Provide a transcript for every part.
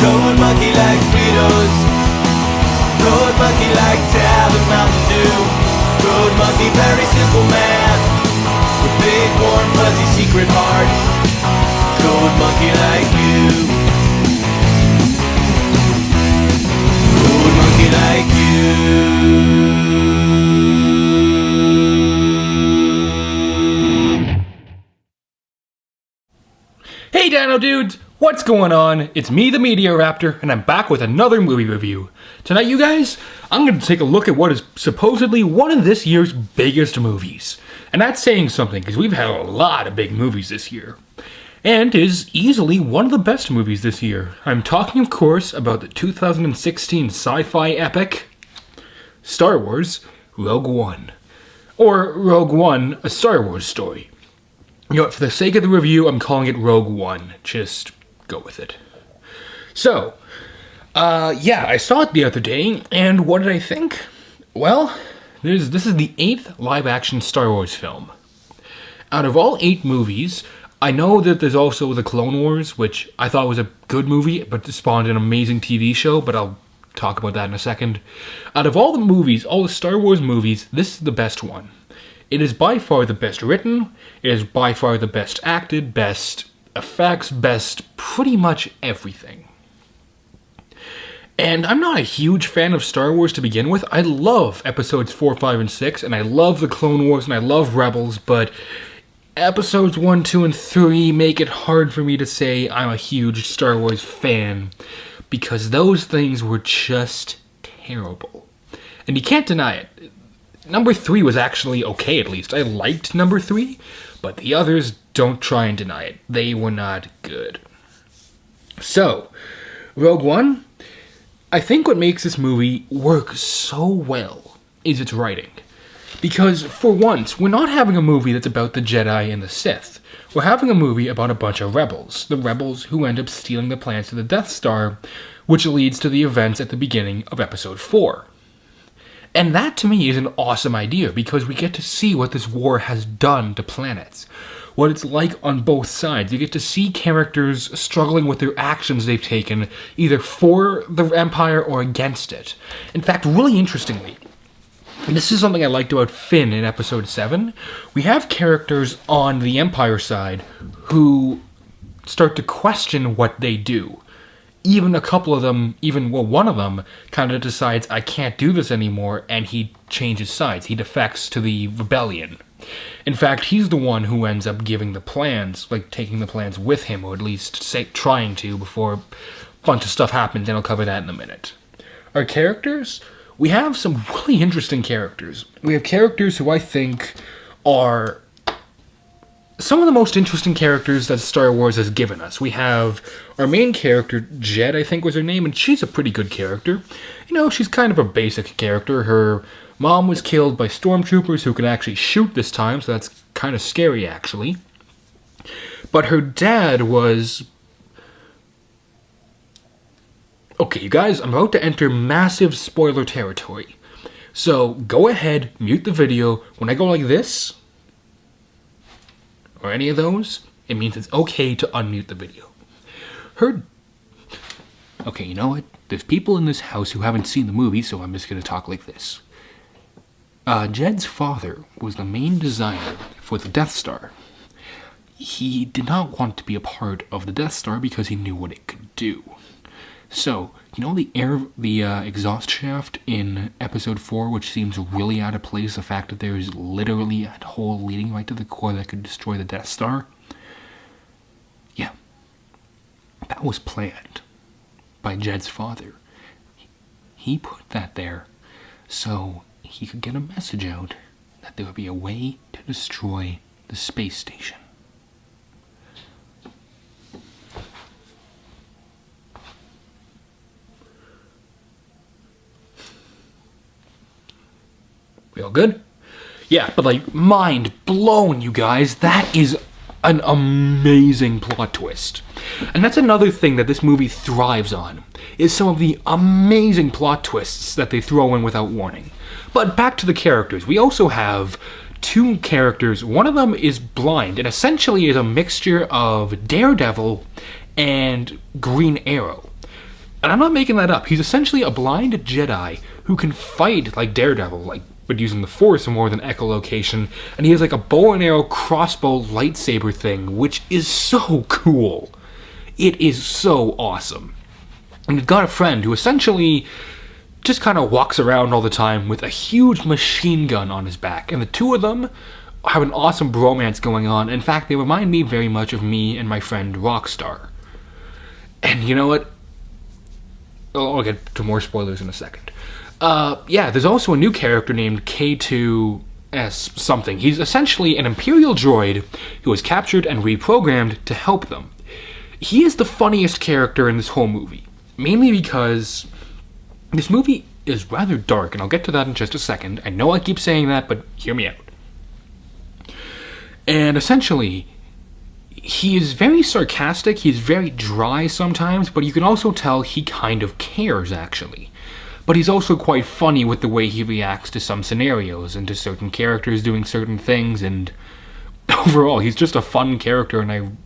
Road monkey like Fritos. Road monkey like Tab and Mountain Dew. Road monkey, very simple man with big warm fuzzy secret heart. Road monkey like you. Road monkey like you. Hey Dino Dudes! What's going on? It's me, the Meteoraptor, and I'm back with another movie review. Tonight, you guys, I'm going to take a look at what is supposedly one of this year's biggest movies. And that's saying something, because we've had a lot of big movies this year. And is easily one of the best movies this year. I'm talking, of course, about the 2016 sci-fi epic, Star Wars, Rogue One. Or Rogue One, a Star Wars story. You know what, for the sake of the review, I'm calling it Rogue One. Just go with it. So, yeah, I saw it the other day, and what did I think? Well, this is the 8th live-action Star Wars film. Out of all 8 movies, I know that there's also The Clone Wars, which I thought was a good movie, but spawned an amazing TV show, but I'll talk about that in a second. Out of all the movies, all the Star Wars movies, this is the best one. It is by far the best written, it is by far the best acted, best effects, best pretty much everything. And I'm not a huge fan of Star Wars to begin with. I love episodes 4, 5, and 6, and I love the Clone Wars, and I love Rebels, but episodes 1, 2, and 3 make it hard for me to say I'm a huge Star Wars fan, because those things were just terrible. And you can't deny it. Number 3 was actually okay, at least. I liked number 3, but the others, don't try and deny it. They were not good. So, Rogue One, I think what makes this movie work so well is its writing. Because, for once, we're not having a movie that's about the Jedi and the Sith. We're having a movie about a bunch of rebels. The rebels who end up stealing the plans to the Death Star, which leads to the events at the beginning of Episode 4. And that, to me, is an awesome idea, because we get to see what this war has done to planets. What it's like on both sides. You get to see characters struggling with their actions they've taken, either for the Empire or against it. In fact, really interestingly, and this is something I liked about Finn in Episode 7, we have characters on the Empire side who start to question what they do. Even a couple of them, one of them, kind of decides, I can't do this anymore, and he changes sides. He defects to the rebellion. In fact, he's the one who ends up giving the plans, like taking the plans with him, or at least trying to, before a bunch of stuff happens, and I'll cover that in a minute. Our characters? We have some really interesting characters. We have characters who I think are some of the most interesting characters that Star Wars has given us. We have our main character, Jed, I think was her name, and she's a pretty good character. You know, she's kind of a basic character. Her mom was killed by stormtroopers who can actually shoot this time, so that's kind of scary, actually. But her dad was... Okay, you guys, I'm about to enter massive spoiler territory. So, go ahead, mute the video. When I go like this, or any of those, it means it's okay to unmute the video. Okay, you know what? There's people in this house who haven't seen the movie, so I'm just going to talk like this. Jed's father was the main designer for the Death Star. He did not want to be a part of the Death Star because he knew what it could do. So, you know the exhaust shaft in Episode 4, which seems really out of place, the fact that there is literally a hole leading right to the core that could destroy the Death Star? Yeah. That was planned by Jed's father. He put that there so he could get a message out that there would be a way to destroy the space station. We all good? Yeah, but like, mind blown, you guys. That is an amazing plot twist. And that's another thing that this movie thrives on, is some of the amazing plot twists that they throw in without warning. But back to the characters. We also have 2 characters. One of them is blind, and essentially is a mixture of Daredevil and Green Arrow. And I'm not making that up. He's essentially a blind Jedi who can fight like Daredevil, but using the Force more than echolocation. And he has like a bow and arrow crossbow lightsaber thing, which is so cool. It is so awesome. And he's got a friend who essentially just kind of walks around all the time with a huge machine gun on his back. And the two of them have an awesome bromance going on. In fact, they remind me very much of me and my friend Rockstar. And you know what? I'll get to more spoilers in a second. There's also a new character named K2S something. He's essentially an Imperial droid who was captured and reprogrammed to help them. He is the funniest character in this whole movie. Mainly because this movie is rather dark, and I'll get to that in just a second. I know I keep saying that, but hear me out. And essentially, he is very sarcastic, he's very dry sometimes, but you can also tell he kind of cares, actually. But he's also quite funny with the way he reacts to some scenarios and to certain characters doing certain things, and overall, he's just a fun character, and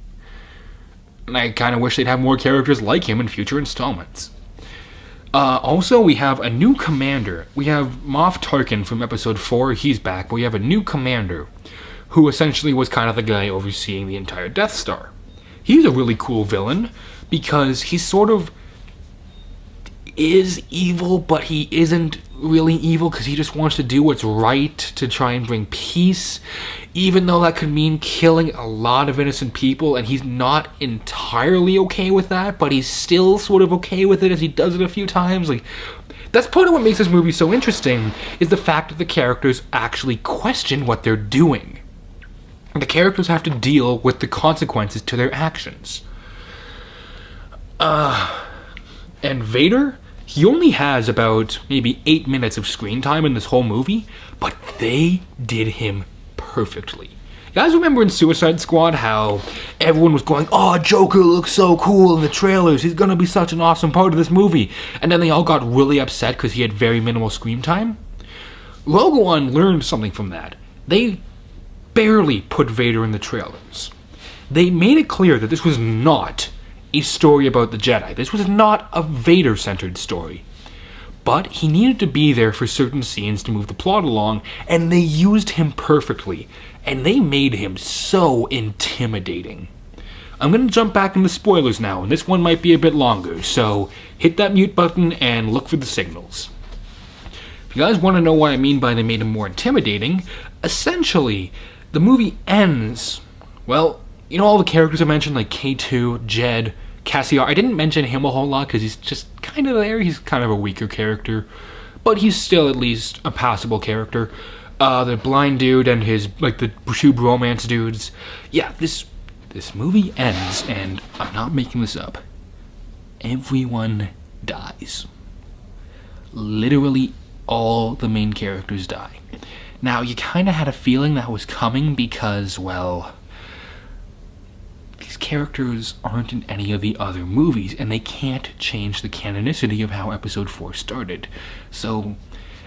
I kind of wish they'd have more characters like him in future installments. Also, we have a new commander. We have Moff Tarkin from Episode 4, he's back, but we have a new commander who essentially was kind of the guy overseeing the entire Death Star. He's a really cool villain because he sort of is evil, but he isn't really evil because he just wants to do what's right to try and bring peace, even though that could mean killing a lot of innocent people, and he's not entirely okay with that, but he's still sort of okay with it as he does it a few times. That's part of what makes this movie so interesting, is the fact that the characters actually question what they're doing. The characters have to deal with the consequences to their actions. And Vader, he only has about maybe 8 minutes of screen time in this whole movie, but they did him perfectly. You guys remember in Suicide Squad how everyone was going, "Oh, Joker looks so cool in the trailers, he's gonna be such an awesome part of this movie," and then they all got really upset because he had very minimal screen time? Rouge One learned something from that. They barely put Vader in the trailers. They made it clear that this was not a story about the Jedi. This was not a Vader-centered story. But he needed to be there for certain scenes to move the plot along, and they used him perfectly. And they made him so intimidating. I'm going to jump back into spoilers now, and this one might be a bit longer, so hit that mute button and look for the signals. If you guys want to know what I mean by they made him more intimidating, essentially, the movie ends, well, you know all the characters I mentioned, like K2, Jed, Cassiar. I didn't mention him a whole lot because he's just kind of there. He's kind of a weaker character, but he's still at least a passable character. The blind dude and his, the two bromance dudes. Yeah, this movie ends, and I'm not making this up. Everyone dies. Literally all the main characters die. Now, you kind of had a feeling that was coming because, well, these characters aren't in any of the other movies, and they can't change the canonicity of how Episode 4 started. So,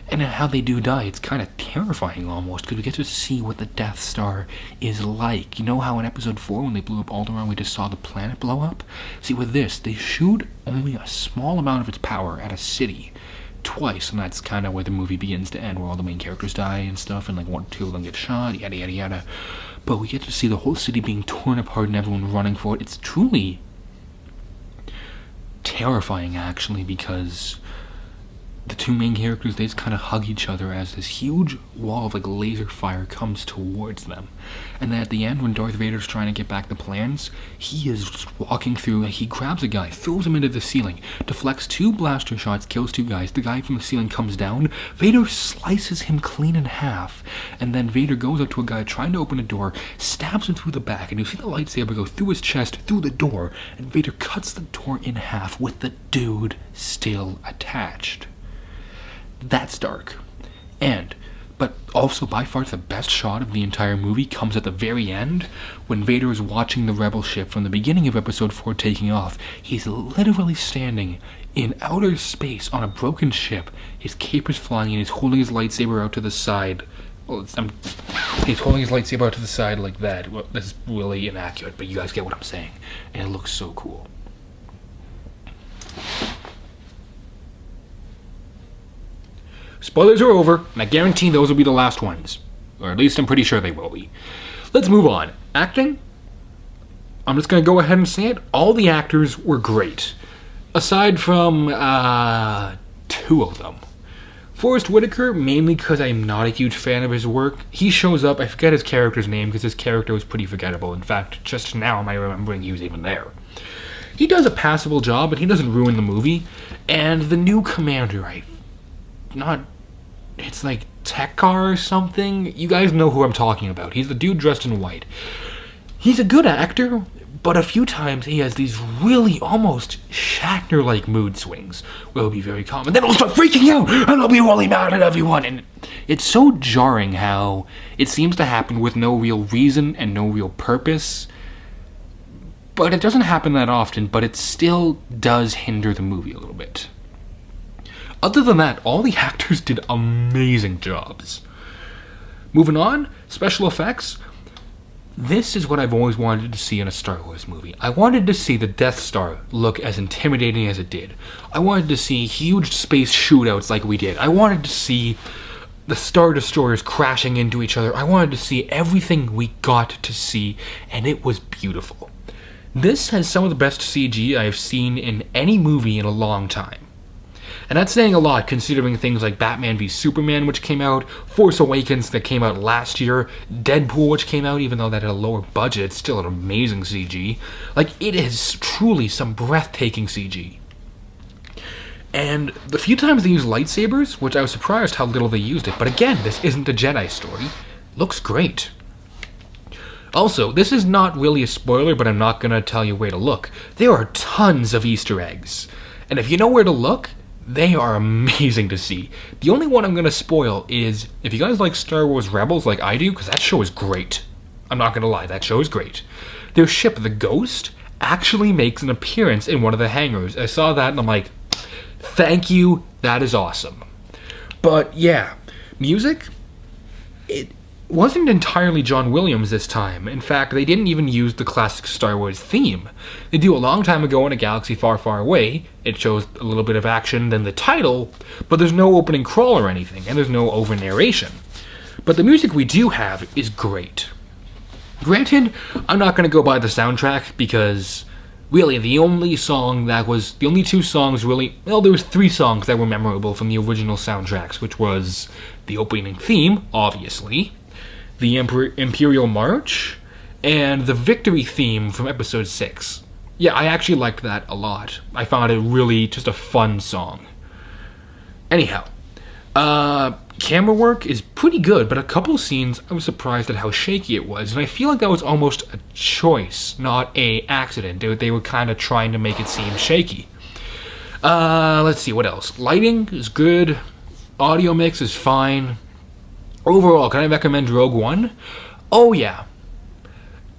and how they do die, it's kind of terrifying almost, because we get to see what the Death Star is like. You know how in Episode 4, when they blew up Alderaan, we just saw the planet blow up? See, with this, they shoot only a small amount of its power at a city twice, and that's kind of where the movie begins to end, where all the main characters die and stuff, and one or two of them get shot, yada yada yada. But we get to see the whole city being torn apart and everyone running for it. It's truly terrifying, actually, because the two main characters, they just kind of hug each other as this huge wall of laser fire comes towards them. And then at the end, when Darth Vader's trying to get back the plans, he is just walking through, he grabs a guy, throws him into the ceiling, deflects 2 blaster shots, kills 2 guys, the guy from the ceiling comes down, Vader slices him clean in half, and then Vader goes up to a guy trying to open a door, stabs him through the back, and you see the lightsaber go through his chest, through the door, and Vader cuts the door in half with the dude still attached. That's dark. But also by far the best shot of the entire movie comes at the very end, when Vader is watching the rebel ship from the beginning of Episode 4 taking off. He's literally standing in outer space on a broken ship. His cape is flying and he's holding his lightsaber out to the side. Well, he's holding his lightsaber out to the side like that. Well, this is really inaccurate, but you guys get what I'm saying. And it looks so cool. Spoilers are over, and I guarantee those will be the last ones. Or at least I'm pretty sure they will be. Let's move on. Acting? I'm just going to go ahead and say it. All the actors were great. Aside from, 2 of them. Forrest Whitaker, mainly because I'm not a huge fan of his work. He shows up, I forget his character's name because his character was pretty forgettable. In fact, just now am I remembering he was even there. He does a passable job, and he doesn't ruin the movie. And the new commander, it's like Tekar or something? You guys know who I'm talking about. He's the dude dressed in white. He's a good actor, but a few times he has these really almost Shatner-like mood swings where he'll be very calm, and then he'll start freaking out, and he'll be really mad at everyone. And it's so jarring how it seems to happen with no real reason and no real purpose. But it doesn't happen that often, but it still does hinder the movie a little bit. Other than that, all the actors did amazing jobs. Moving on, special effects. This is what I've always wanted to see in a Star Wars movie. I wanted to see the Death Star look as intimidating as it did. I wanted to see huge space shootouts like we did. I wanted to see the Star Destroyers crashing into each other. I wanted to see everything we got to see, and it was beautiful. This has some of the best CG I've seen in any movie in a long time. And that's saying a lot considering things like Batman v Superman, which came out, Force Awakens that came out last year, Deadpool, which came out, even though that had a lower budget, it's still an amazing CG. Like, it is truly some breathtaking CG. And the few times they used lightsabers, which I was surprised how little they used it, but again, this isn't a Jedi story, looks great. Also, this is not really a spoiler, but I'm not going to tell you where to look. There are tons of Easter eggs. And if you know where to look, they are amazing to see. The only one I'm going to spoil is, if you guys like Star Wars Rebels like I do, because that show is great. I'm not going to lie, that show is great. Their ship, the Ghost, actually makes an appearance in one of the hangars. I saw that and I'm like, thank you, that is awesome. But yeah, music, it wasn't entirely John Williams this time. In fact, they didn't even use the classic Star Wars theme. They do a long time ago in a galaxy far, far away. It shows a little bit of action than the title, but there's no opening crawl or anything, and there's no over narration. But the music we do have is great. Granted, I'm not going to go by the soundtrack because really the only two songs there was 3 songs that were memorable from the original soundtracks, which was the opening theme, obviously, the Imperial March, and the Victory theme from Episode 6. Yeah, I actually liked that a lot. I found it really just a fun song. Anyhow, camera work is pretty good, but a couple scenes I was surprised at how shaky it was, and I feel like that was almost a choice, not a accident. They were kind of trying to make it seem shaky. Let's see, what else? Lighting is good. Audio mix is fine. Overall, can I recommend Rogue One? Oh yeah.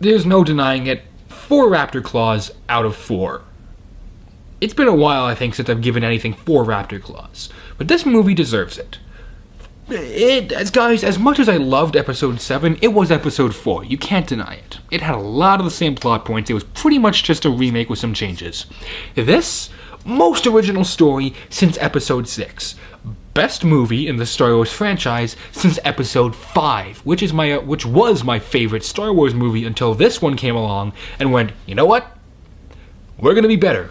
There's no denying it. 4 raptor claws out of 4. It's been a while, I think, since I've given anything 4 raptor claws. But this movie deserves it. As much as I loved Episode 7, it was Episode 4. You can't deny it. It had a lot of the same plot points. It was pretty much just a remake with some changes. This, most original story since Episode 6. Best movie in the Star Wars franchise since Episode 5, which was my favorite Star Wars movie until this one came along and went, you know what? We're gonna be better.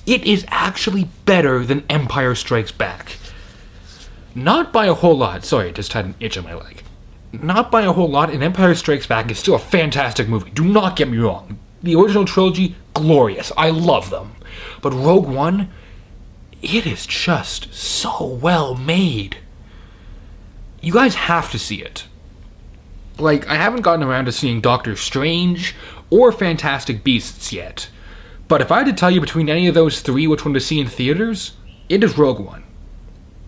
It is actually better than Empire Strikes Back. Not by a whole lot. Sorry, I just had an itch on my leg. Not by a whole lot, and Empire Strikes Back is still a fantastic movie. Do not get me wrong. The original trilogy, glorious. I love them. But Rogue One, it is just so well made. You guys have to see it. Like, I haven't gotten around to seeing Doctor Strange or Fantastic Beasts yet. But if I had to tell you between any of those 3 which one to see in theaters, it is Rogue One.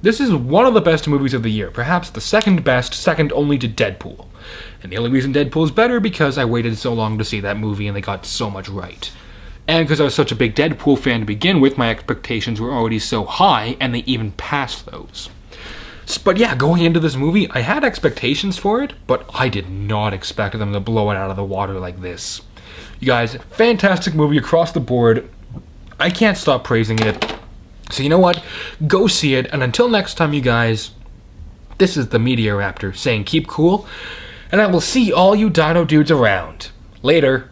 This is one of the best movies of the year, perhaps the second best, second only to Deadpool. And the only reason Deadpool is better because I waited so long to see that movie and they got so much right. And because I was such a big Deadpool fan to begin with, my expectations were already so high, and they even passed those. But yeah, going into this movie, I had expectations for it, but I did not expect them to blow it out of the water like this. You guys, fantastic movie across the board. I can't stop praising it. So you know what? Go see it, and until next time, you guys, this is the Media Raptor saying keep cool, and I will see all you dino dudes around. Later.